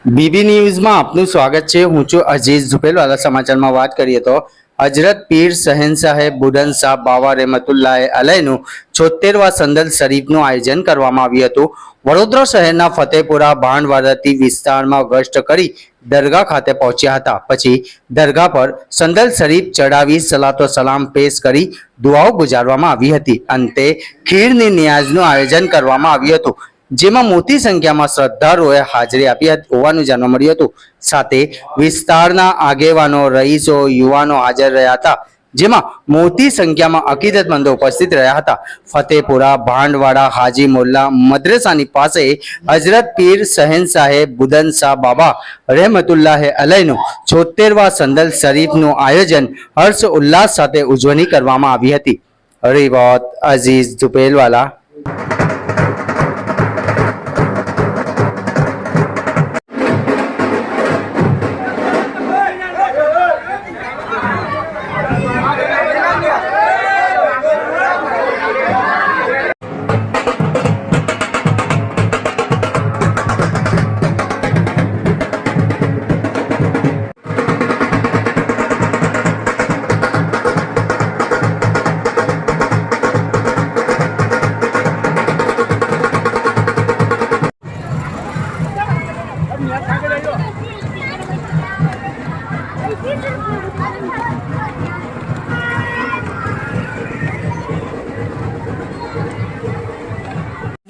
BB ન્યૂઝમાં આપનું સ્વાગત છે। હું છું અજીઝ ઝુપેલવાલા। સમાચારમાં વાત કરીએ તો હજરત પીર શહેનશાહ બુલંદ શાહ બાવા રહેમતુલ્લાહ અલૈહનું 76વા સંદલ શરીફનું આયોજન કરવામાં આવ્યું હતું। વડોદરા શહેરના ફતેપુરા ભાંડવાડાથી વિસ્તારમાં ગશ્ત કરી દરગાહ ખાતે પહોંચ્યા હતા। પછી દરગાહ પર સંદલ શરીફ ચડાવી સલાતો સલામ પેશ કરી દુઆઓ ગુજારવામાં આવી હતી। અંતે ખીરની નિયાઝનું આયોજન કરવામાં આવ્યું હતું, જેમાં મોટી સંખ્યામાં શ્રદ્ધાળુઓએ હાજરી આપી હોવાનું જાણવા મળ્યું હતું। સાથે વિસ્તારના આગેવાનો, રહીશો, યુવાનો હાજર રહ્યા હતા, જેમાં મોટી સંખ્યામાં અકીદતમંદો ઉપસ્થિત રહ્યા હતા। ફતેપુરા ભાંડવાડા હાજી મોલ્લા મદ્રસાની પાસે હજરત પીર શહેનશાહ બુલંદ શાહ બાબા રહેમતુલ્લાહ અલૈહનું 76વા સંદલ શરીફનું આયોજન હર્ષ ઉલ્લાસ સાથે ઉજવણી કરવામાં આવી હતી। રિપોર્ટ અઝીઝ ઝુપેલવાલા।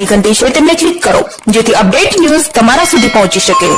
ઘંટી છે તેમને ક્લિક કરો જેથી અપડેટ ન્યૂઝ તમારા સુધી પહોંચી શકે।